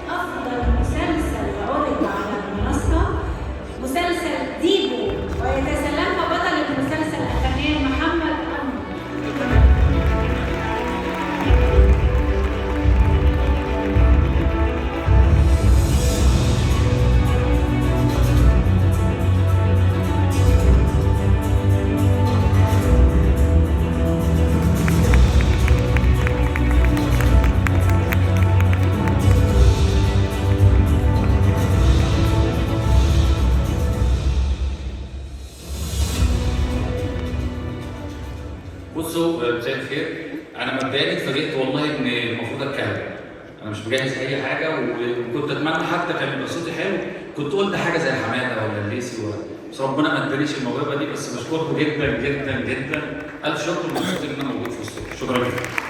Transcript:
أفضل مسلسل عرض على المنصة مسلسل ديبو، ويتسلمها بطل المسلسل الفنان محمد أنور. بصوا مساء الخير. انا مبدئيا اتفاجئت والله ان المفروض اتكلم. انا مش مجهز اي حاجه، وكنت اتمنى حتى كان يبقى صوتي حلو، كنت قلت حاجه زي حماده ولا الليسي بس ربنا ما ادانيش الموهبه دي. بس بشكركم جدا جدا جدا، الف شكر، مبسوط ان انا موجود في وسطكم. شكرا جدا.